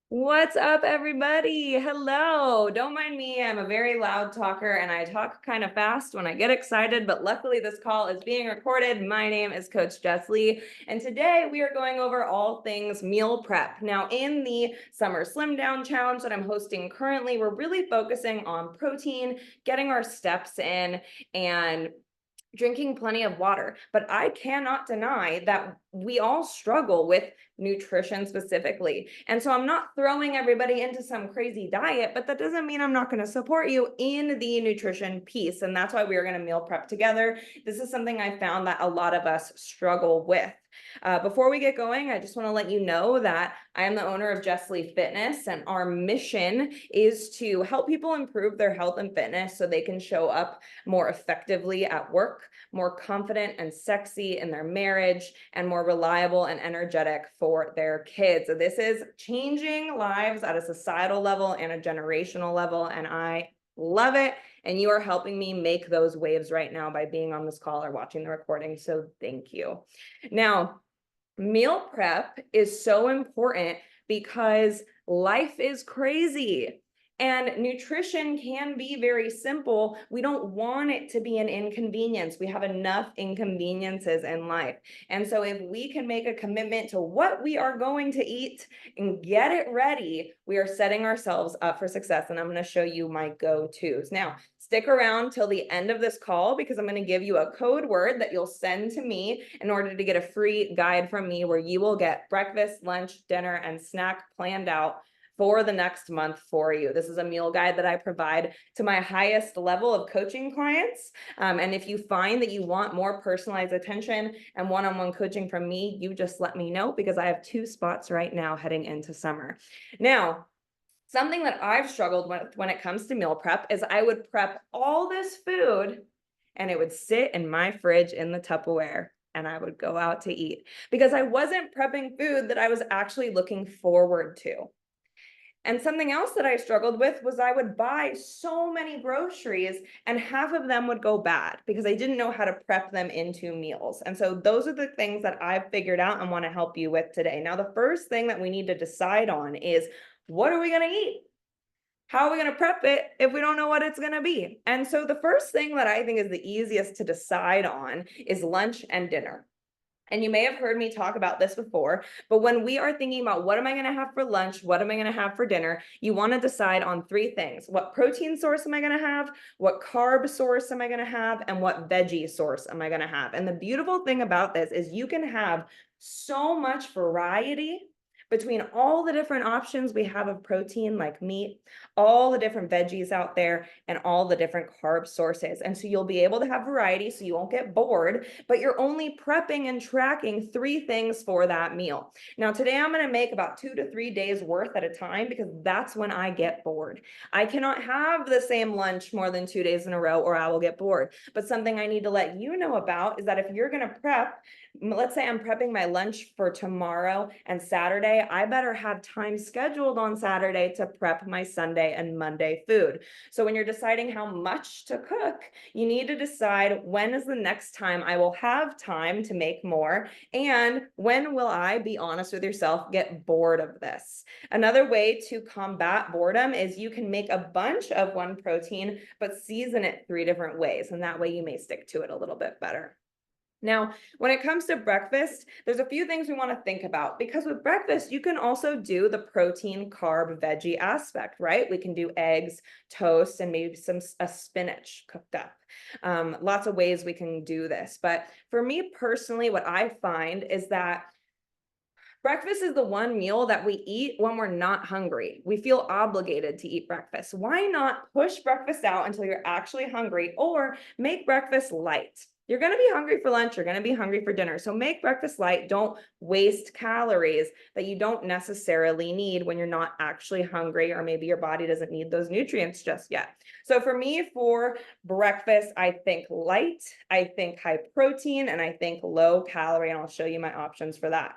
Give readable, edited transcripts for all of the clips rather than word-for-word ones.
What's up, everybody? Hello. Don't mind me. I'm a very loud talker and I talk kind of fast when I get excited, but luckily this call is being recorded. My name is Coach Jess Lee, and today we are going over all things meal prep. Now, in the Summer Slim Down Challenge that I'm hosting currently, we're really focusing on protein, getting our steps in, and drinking plenty of water. But I cannot deny that we all struggle with nutrition specifically. And so I'm not throwing everybody into some crazy diet, but that doesn't mean I'm not going to support you in the nutrition piece. And that's why we are going to meal prep together. This is something I found that a lot of us struggle with. Before we get going, I just want to let you know that I am the owner of Jess Lee Fitness, and our mission is to help people improve their health and fitness so they can show up more effectively at work, more confident and sexy in their marriage, and more reliable and energetic for their kids. So this is changing lives at a societal level and a generational level, and I love it. And you are helping me make those waves right now by being on this call or watching the recording. So thank you. Now, meal prep is so important because life is crazy. And nutrition can be very simple. We don't want it to be an inconvenience. We have enough inconveniences in life. And so if we can make a commitment to what we are going to eat and get it ready, we are setting ourselves up for success. And I'm going to show you my go-tos. Now, stick around till the end of this call because I'm going to give you a code word that you'll send to me in order to get a free guide from me where you will get breakfast, lunch, dinner, and snack planned out for the next month for you. This is a meal guide that I provide to my highest level of coaching clients. And if you find that you want more personalized attention and one-on-one coaching from me, you just let me know because I have 2 spots right now heading into summer. Now, something that I've struggled with when it comes to meal prep is I would prep all this food and it would sit in my fridge in the Tupperware and I would go out to eat because I wasn't prepping food that I was actually looking forward to. And something else that I struggled with was I would buy so many groceries and half of them would go bad because I didn't know how to prep them into meals. And so those are the things that I've figured out and want to help you with today. Now, the first thing that we need to decide on is what are we going to eat? How are we going to prep it if we don't know what it's going to be? And so the first thing that I think is the easiest to decide on is lunch and dinner. And you may have heard me talk about this before, but when we are thinking about what am I going to have for lunch, what am I going to have for dinner, you want to decide on 3 things. What protein source am I going to have? What carb source am I going to have? And what veggie source am I going to have? And the beautiful thing about this is you can have so much variety between all the different options we have of protein like meat, all the different veggies out there, and all the different carb sources. And so you'll be able to have variety so you won't get bored, but you're only prepping and tracking 3 things for that meal. Now, today I'm going to make about 2 to 3 days worth at a time because that's when I get bored. I cannot have the same lunch more than 2 days in a row or I will get bored. But something I need to let you know about is that if you're going to prep, let's say I'm prepping my lunch for tomorrow and Saturday, I better have time scheduled on Saturday to prep my Sunday and Monday food. So when you're deciding how much to cook, you need to decide when is the next time I will have time to make more, and when will I, be honest with yourself, get bored of this. Another way to combat boredom is you can make a bunch of one protein, but season it 3 different ways, and that way you may stick to it a little bit better. Now, when it comes to breakfast, there's a few things we want to think about because with breakfast, you can also do the protein, carb, veggie aspect, right? We can do eggs, toast, and maybe a spinach cooked up. Lots of ways we can do this. But for me personally, what I find is that breakfast is the one meal that we eat when we're not hungry. We feel obligated to eat breakfast. Why not push breakfast out until you're actually hungry or make breakfast light? You're going to be hungry for lunch. You're going to be hungry for dinner. So make breakfast light. Don't waste calories that you don't necessarily need when you're not actually hungry, or maybe your body doesn't need those nutrients just yet. So for me, for breakfast, I think light, I think high protein, and I think low calorie. And I'll show you my options for that.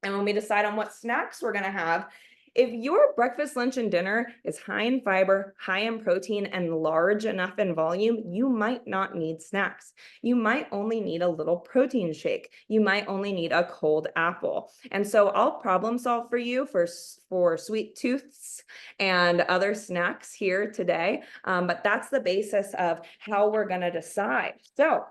And when we decide on what snacks we're going to have, If your breakfast, lunch, and dinner is high in fiber, high in protein, and large enough in volume, you might not need snacks. You might only need a little protein shake. You might only need a cold apple. And so I'll problem solve for you for sweet tooths and other snacks here today. But that's the basis of how we're going to decide. So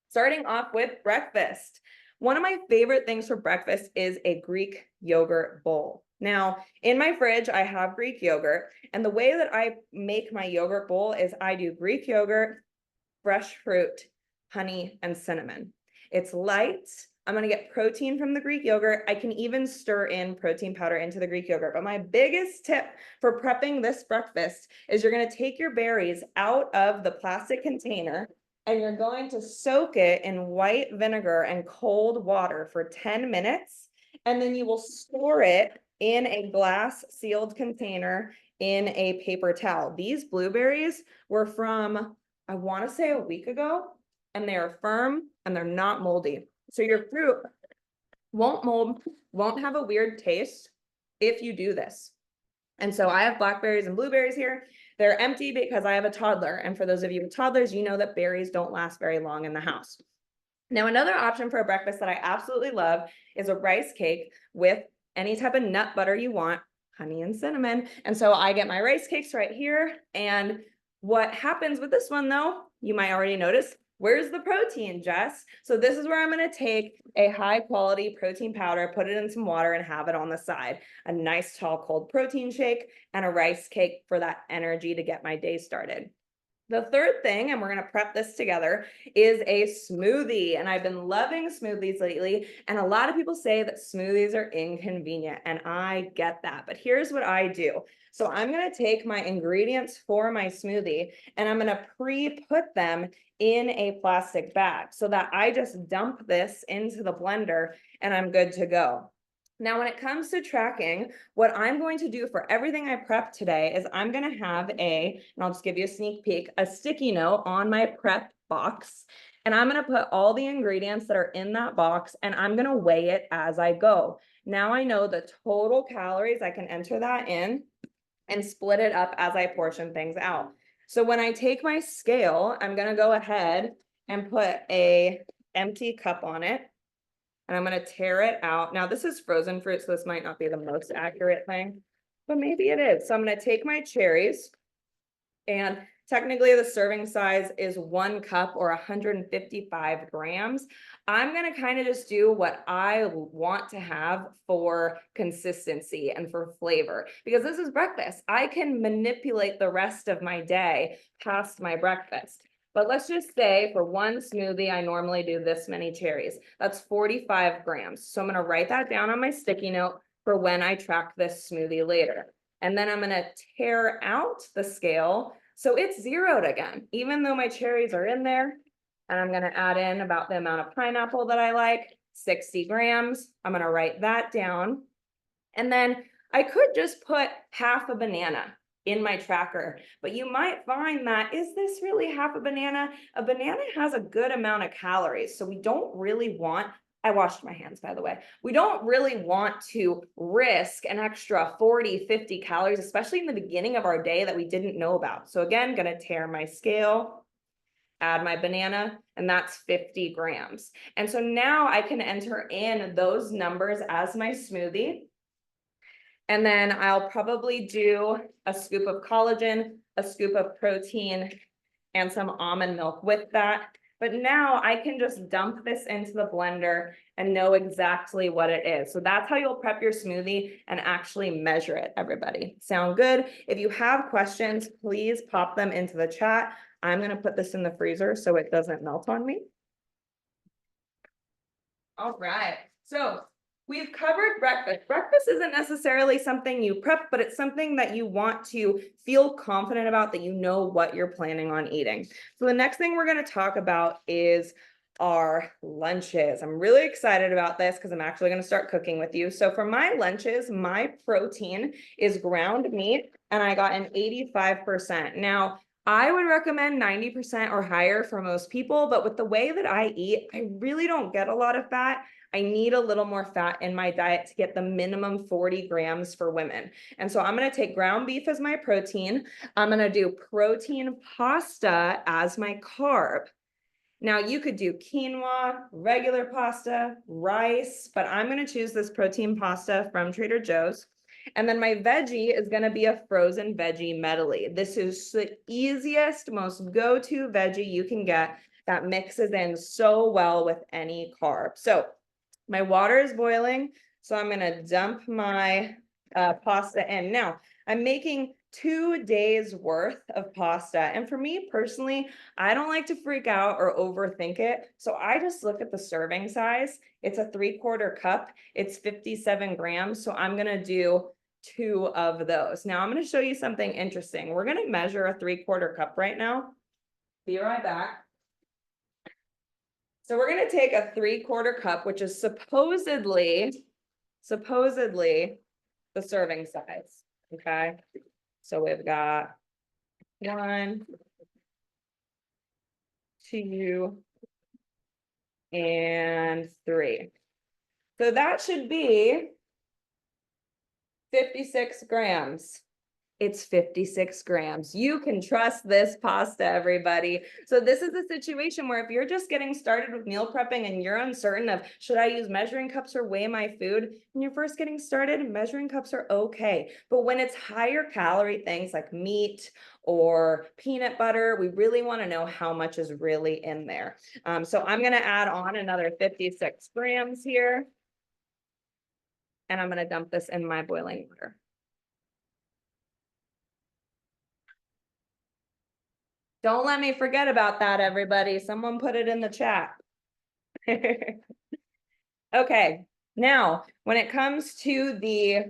starting off with breakfast. One of my favorite things for breakfast is a Greek yogurt bowl. Now, in my fridge, I have Greek yogurt, and the way that I make my yogurt bowl is I do Greek yogurt, fresh fruit, honey, and cinnamon. It's light. I'm going to get protein from the Greek yogurt. I can even stir in protein powder into the Greek yogurt. But my biggest tip for prepping this breakfast is you're going to take your berries out of the plastic container and you're going to soak it in white vinegar and cold water for 10 minutes. And then you will store it in a glass sealed container in a paper towel. These blueberries were from, I want to say, a week ago, and they are firm and they're not moldy. So your fruit won't mold, won't have a weird taste if you do this. And so I have blackberries and blueberries here. They're empty because I have a toddler. And for those of you with toddlers, you know that berries don't last very long in the house. Now, another option for a breakfast that I absolutely love is a rice cake with any type of nut butter you want, honey and cinnamon. And so I get my rice cakes right here. And what happens with this one, though, you might already notice, where's the protein, Jess? So this is where I'm going to take a high quality protein powder, put it in some water and have it on the side. A nice tall cold protein shake and a rice cake for that energy to get my day started. The third thing, and we're going to prep this together, is a smoothie. And I've been loving smoothies lately. And a lot of people say that smoothies are inconvenient. And I get that. But here's what I do. So I'm going to take my ingredients for my smoothie and I'm going to pre-put them in a plastic bag so that I just dump this into the blender and I'm good to go. Now, when it comes to tracking, what I'm going to do for everything I prep today is I'm going to have and I'll just give you a sneak peek, a sticky note on my prep box. And I'm going to put all the ingredients that are in that box and I'm going to weigh it as I go. Now I know the total calories. I can enter that in and split it up as I portion things out. So when I take my scale, I'm going to go ahead and put an empty cup on it. And I'm going to tear it out. Now, this is frozen fruit, so this might not be the most accurate thing, but maybe it is. So I'm going to take my cherries, and technically the serving size is 1 cup or 155 grams. I'm going to kind of just do what I want to have for consistency and for flavor, because this is breakfast. I can manipulate the rest of my day past my breakfast. But let's just say for one smoothie, I normally do this many cherries. That's 45 grams. So I'm going to write that down on my sticky note for when I track this smoothie later. And then I'm going to tear out the scale so it's zeroed again, even though my cherries are in there. And I'm going to add in about the amount of pineapple that I like, 60 grams. I'm going to write that down. And then I could just put half a banana in my tracker, but you might find that, is this really half a banana? A banana has a good amount of calories, so we don't really want, I washed my hands, by the way, we don't really want to risk an extra 40, 50 calories, especially in the beginning of our day that we didn't know about. So again, gonna tear my scale, add my banana, and that's 50 grams. And so now I can enter in those numbers as my smoothie. And then I'll probably do a scoop of collagen, a scoop of protein, and some almond milk with that. But now I can just dump this into the blender and know exactly what it is. So that's how you'll prep your smoothie and actually measure it, everybody. Sound good? If you have questions, please pop them into the chat. I'm going to put this in the freezer so it doesn't melt on me. All right. So we've covered breakfast. Breakfast isn't necessarily something you prep, but it's something that you want to feel confident about, that you know what you're planning on eating. So the next thing we're going to talk about is our lunches. I'm really excited about this because I'm actually going to start cooking with you. So for my lunches, my protein is ground meat, and I got an 85%. Now, I would recommend 90% or higher for most people, but with the way that I eat, I really don't get a lot of fat. I need a little more fat in my diet to get the minimum 40 grams for women. And so I'm going to take ground beef as my protein. I'm going to do protein pasta as my carb. Now you could do quinoa, regular pasta, rice, but I'm going to choose this protein pasta from Trader Joe's. And then my veggie is going to be a frozen veggie medley. This is the easiest, most go-to veggie you can get that mixes in so well with any carb. So my water is boiling, so I'm going to dump my pasta in. Now, I'm making 2 days worth of pasta. And for me personally, I don't like to freak out or overthink it. So I just look at the serving size. It's a 3/4 cup. It's 57 grams. So I'm going to do 2 of those. Now I'm going to show you something interesting. We're going to measure a 3/4 cup right now. Be right back. So we're going to take a 3/4 cup, which is supposedly the serving size. Okay. So we've got 1, 2, and 3. So that should be 56 grams. It's 56 grams. You can trust this pasta, everybody. So this is a situation where if you're just getting started with meal prepping and you're uncertain of should I use measuring cups or weigh my food, when you're first getting started, measuring cups are okay. But when it's higher calorie things like meat or peanut butter, we really want to know how much is really in there. So I'm going to add on another 56 grams here. And I'm going to dump this in my boiling water. Don't let me forget about that, everybody. Someone put it in the chat. Okay, now when it comes to the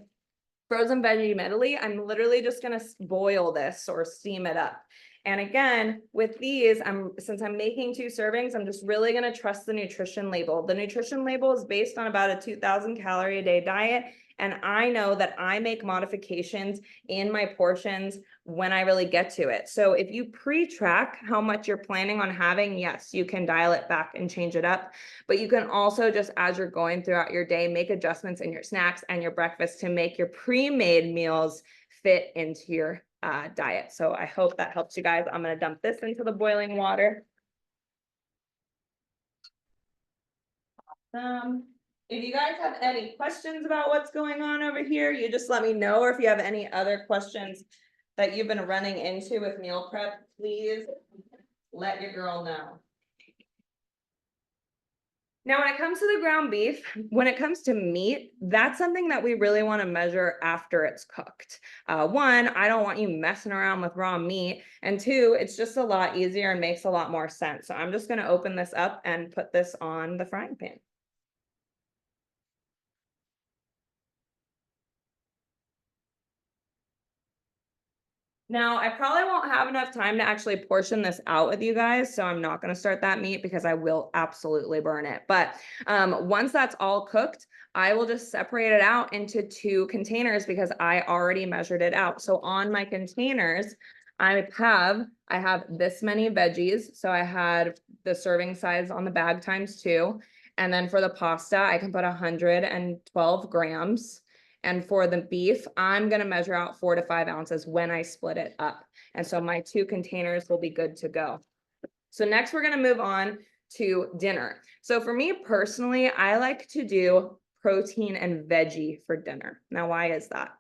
frozen veggie medley, I'm literally just gonna boil this or steam it up. And again, with these, since I'm making 2 servings, I'm just really gonna trust the nutrition label. The nutrition label is based on about a 2,000 calorie a day diet. And I know that I make modifications in my portions when I really get to it. So if you pre-track how much you're planning on having, yes, you can dial it back and change it up. But you can also just, as you're going throughout your day, make adjustments in your snacks and your breakfast to make your pre-made meals fit into your diet. So I hope that helps you guys. I'm going to dump this into the boiling water. If you guys have any questions about what's going on over here, you just let me know. Or if you have any other questions that you've been running into with meal prep, please let your girl know. Now, when it comes to the ground beef, when it comes to meat, that's something that we really want to measure after it's cooked. 1, I don't want you messing around with raw meat. And 2, it's just a lot easier and makes a lot more sense. So I'm just going to open this up and put this on the frying pan. Now, I probably won't have enough time to actually portion this out with you guys, so I'm not going to start that meat because I will absolutely burn it. But once that's all cooked, I will just separate it out into 2 containers because I already measured it out. So on my containers, I have this many veggies. So I had the serving size on the bag times 2. And then for the pasta, I can put 112 grams. And for the beef, I'm going to measure out 4 to 5 ounces when I split it up. And so my 2 containers will be good to go. So next we're going to move on to dinner. So for me personally, I like to do protein and veggie for dinner. Now, why is that?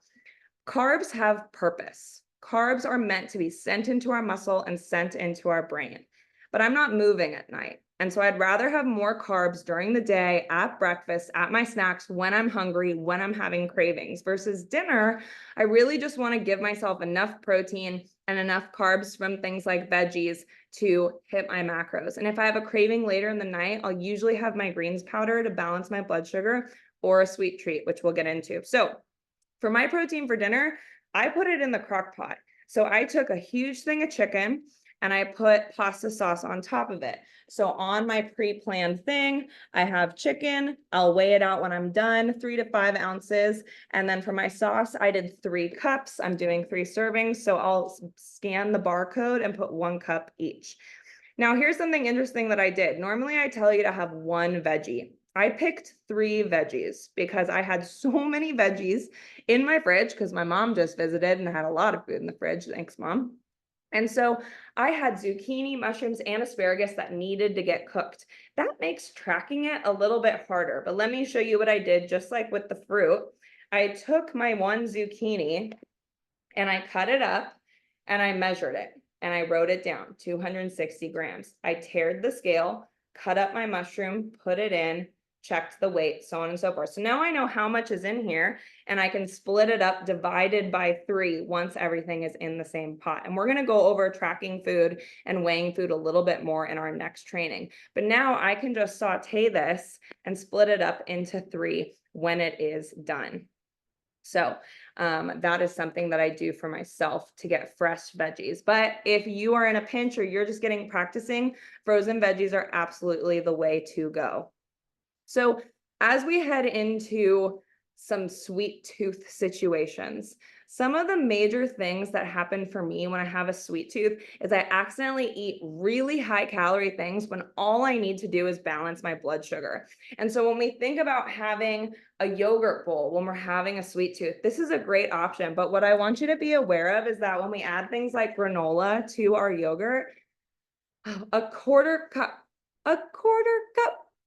Carbs have purpose. Carbs are meant to be sent into our muscle and sent into our brain. But I'm not moving at night. And so I'd rather have more carbs during the day, at breakfast, at my snacks, when I'm hungry, when I'm having cravings, versus dinner. I really just want to give myself enough protein and enough carbs from things like veggies to hit my macros. And if I have a craving later in the night, I'll usually have my greens powder to balance my blood sugar or a sweet treat, which we'll get into. So for my protein for dinner, I put it in the crock pot. So I took a huge thing of chicken and I put pasta sauce on top of it. So on my pre-planned thing, I have chicken. I'll weigh it out when I'm done, 3 to 5 ounces. And then for my sauce, I did 3 cups. I'm doing 3 servings. So I'll scan the barcode and put 1 cup each. Now, here's something interesting that I did. Normally, I tell you to have 1 veggie. I picked 3 veggies because I had so many veggies in my fridge because my mom just visited and had a lot of food in the fridge. Thanks, Mom. And so I had zucchini, mushrooms, and asparagus that needed to get cooked. That makes tracking it a little bit harder, but let me show you what I did, just like with the fruit. I took my 1 zucchini and I cut it up and I measured it and I wrote it down, 260 grams. I tared the scale, cut up my mushroom, put it in, checked the weight, so on and so forth. So now I know how much is in here and I can split it up divided by 3 once everything is in the same pot. And we're going to go over tracking food and weighing food a little bit more in our next training. But now I can just saute this and split it up into 3 when it is done. So that is something that I do for myself to get fresh veggies. But if you are in a pinch or you're just getting practicing, frozen veggies are absolutely the way to go. So as we head into some sweet tooth situations, some of the major things that happen for me when I have a sweet tooth is I accidentally eat really high calorie things when all I need to do is balance my blood sugar. And so when we think about having a yogurt bowl when we're having a sweet tooth, this is a great option. But what I want you to be aware of is that when we add things like granola to our yogurt, a quarter cup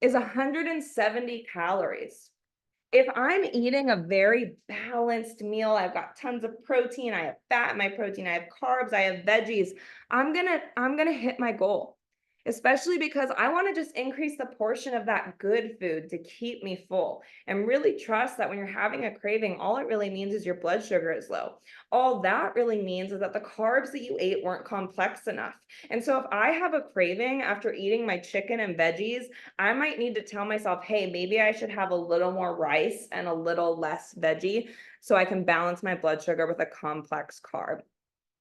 is 170 calories. If I'm eating a very balanced meal, I've got tons of protein, I have fat in my protein, I have carbs, I have veggies, I'm gonna hit my goal. Especially because I want to just increase the portion of that good food to keep me full and really trust that when you're having a craving, all it really means is your blood sugar is low. All that really means is that the carbs that you ate weren't complex enough. And so if I have a craving after eating my chicken and veggies, I might need to tell myself, hey, maybe I should have a little more rice and a little less veggie so I can balance my blood sugar with a complex carb.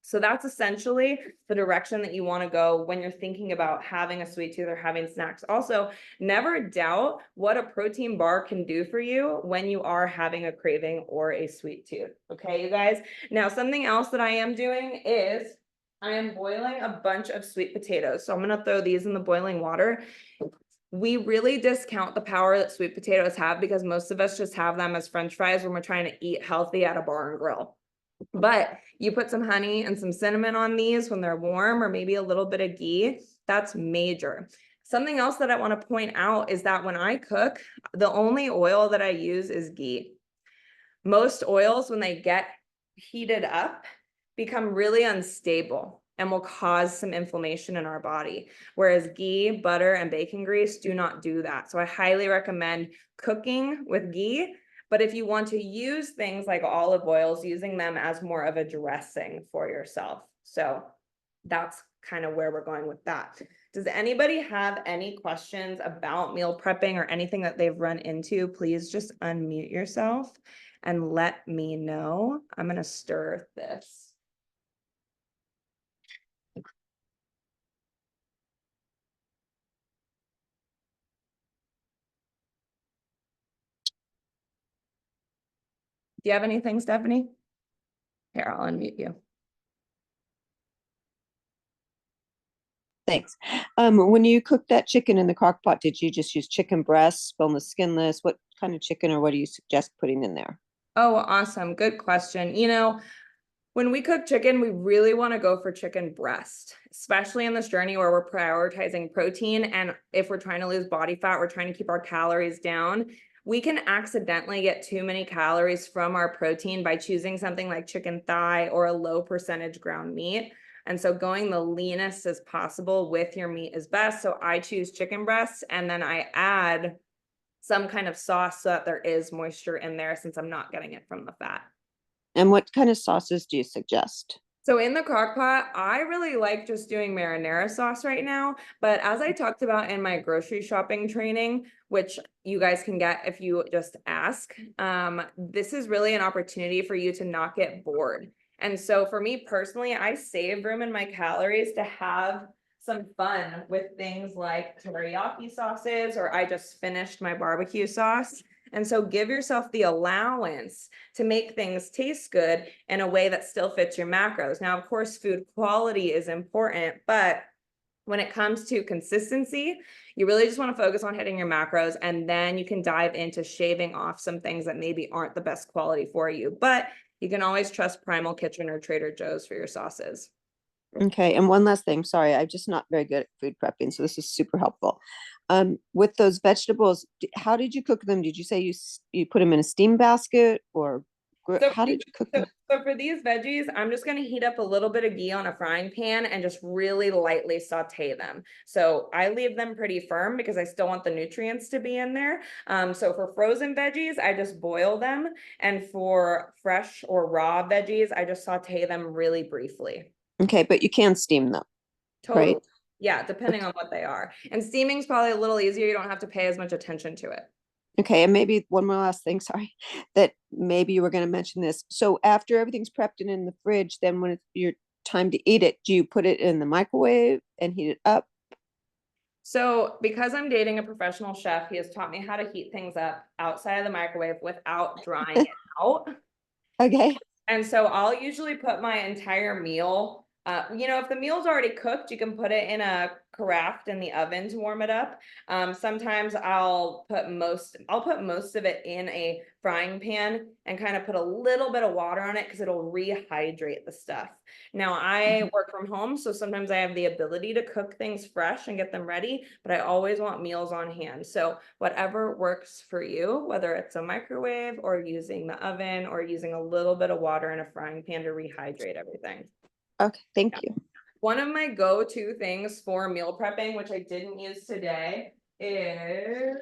So that's essentially the direction that you want to go when you're thinking about having a sweet tooth or having snacks. Also, never doubt what a protein bar can do for you when you are having a craving or a sweet tooth. Okay, you guys? Now, something else that I am doing is I am boiling a bunch of sweet potatoes. So I'm going to throw these in the boiling water. We really discount the power that sweet potatoes have because most of us just have them as French fries when we're trying to eat healthy at a bar and grill. But you put some honey and some cinnamon on these when they're warm, or maybe a little bit of ghee, that's major. Something else that I want to point out is that when I cook, the only oil that I use is ghee. Most oils, when they get heated up, become really unstable and will cause some inflammation in our body. Whereas ghee, butter, and bacon grease do not do that. So I highly recommend cooking with ghee. But if you want to use things like olive oils, using them as more of a dressing for yourself. So that's kind of where we're going with that. Does anybody have any questions about meal prepping or anything that they've run into? Please just unmute yourself and let me know. I'm going to stir this. Do you have anything, Stephanie? Here, I'll unmute you. Thanks. When you cook that chicken in the crock pot, did you just use chicken breasts, boneless, skinless? What kind of chicken or what do you suggest putting in there? Oh, awesome. Good question. You know, when we cook chicken, we really want to go for chicken breast, especially in this journey where we're prioritizing protein. And if we're trying to lose body fat, we're trying to keep our calories down. We can accidentally get too many calories from our protein by choosing something like chicken thigh or a low percentage ground meat. And so going the leanest as possible with your meat is best. So I choose chicken breasts and then I add some kind of sauce so that there is moisture in there since I'm not getting it from the fat. And what kind of sauces do you suggest? So in the crock pot, I really like just doing marinara sauce right now. But as I talked about in my grocery shopping training, which you guys can get if you just ask, this is really an opportunity for you to not get bored. And so for me personally, I save room in my calories to have some fun with things like teriyaki sauces, or I just finished my barbecue sauce. And so give yourself the allowance to make things taste good in a way that still fits your macros. Now, of course, food quality is important, but when it comes to consistency, you really just want to focus on hitting your macros, and then you can dive into shaving off some things that maybe aren't the best quality for you. But you can always trust Primal Kitchen or Trader Joe's for your sauces. Okay, and one last thing. Sorry, I'm just not very good at food prepping, so this is super helpful. With those vegetables, how did you cook them? Did you say you put them in a steam basket, or So, how did you cook so, them? so for these veggies, I'm just going to heat up a little bit of ghee on a frying pan and just really lightly saute them. So I leave them pretty firm because I still want the nutrients to be in there. So for frozen veggies, I just boil them. And for fresh or raw veggies, I just saute them really briefly. Okay, but you can steam them, right? Totally. Yeah, depending on what they are. And steaming's probably a little easier. You don't have to pay as much attention to it. Okay, and maybe one more last thing, sorry, that maybe you were going to mention this. So after everything's prepped and in the fridge, then when it's your time to eat it, do you put it in the microwave and heat it up? So because I'm dating a professional chef, he has taught me how to heat things up outside of the microwave without drying it out. Okay. And so I'll usually put my entire meal, if the meal's already cooked, you can put it in a carafe in the oven to warm it up. Sometimes I'll put most of it in a frying pan and kind of put a little bit of water on it because it'll rehydrate the stuff. Now I work from home, so sometimes I have the ability to cook things fresh and get them ready, but I always want meals on hand. So whatever works for you, whether it's a microwave or using the oven or using a little bit of water in a frying pan to rehydrate everything. Okay, thank you. One of my go-to things for meal prepping, which I didn't use today, is,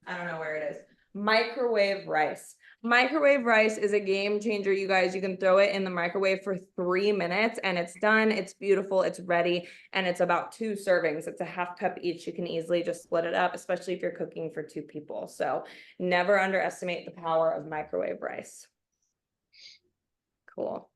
I don't know where it is, microwave rice. Microwave rice is a game changer, you guys. You can throw it in the microwave for 3 minutes and it's done. It's beautiful. It's ready. And it's about 2 servings. It's a half cup each. You can easily just split it up, especially if you're cooking for 2 people. So never underestimate the power of microwave rice. Cool.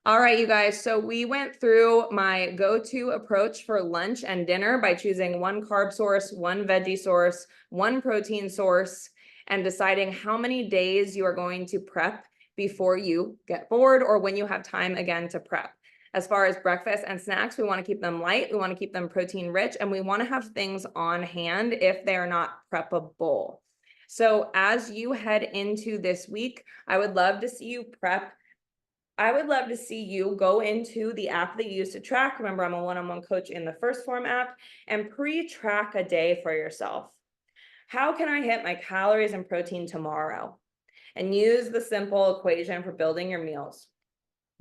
All right, you guys. So we went through my go-to approach for lunch and dinner by choosing one carb source, one veggie source, one protein source, and deciding how many days you are going to prep before you get bored or when you have time again to prep. As far as breakfast and snacks, we want to keep them light. We want to keep them protein rich, and we want to have things on hand if they are not preppable. So as you head into this week, I would love to see you prep. I would love to see you go into the app that you use to track. Remember, I'm a one-on-one coach in the First Form app, and pre-track a day for yourself. How can I hit my calories and protein tomorrow? And use the simple equation for building your meals.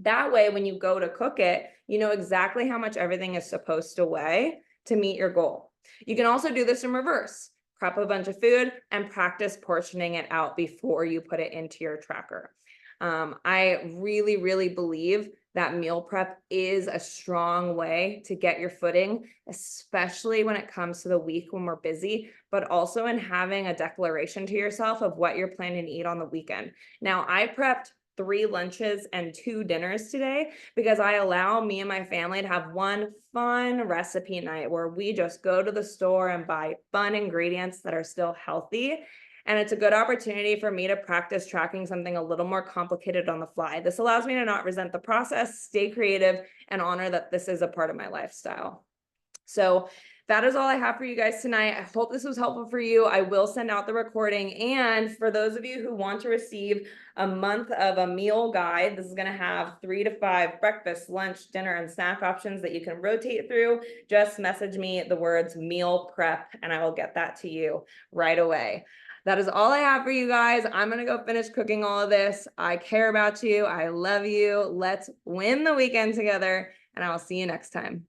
That way, when you go to cook it, you know exactly how much everything is supposed to weigh to meet your goal. You can also do this in reverse. Prep a bunch of food and practice portioning it out before you put it into your tracker. I really, really believe that meal prep is a strong way to get your footing, especially when it comes to the week when we're busy, but also in having a declaration to yourself of what you're planning to eat on the weekend. Now, I prepped 3 lunches and 2 dinners today because I allow me and my family to have one fun recipe night where we just go to the store and buy fun ingredients that are still healthy. And it's a good opportunity for me to practice tracking something a little more complicated on the fly. This allows me to not resent the process, stay creative, and honor that this is a part of my lifestyle. So that is all I have for you guys tonight. I hope this was helpful for you. I will send out the recording. And for those of you who want to receive a month of a meal guide, this is going to have 3 to 5 breakfast, lunch, dinner, and snack options that you can rotate through. Just message me the words meal prep and I will get that to you right away. That is all I have for you guys. I'm going to go finish cooking all of this. I care about you. I love you. Let's win the weekend together, and I will see you next time.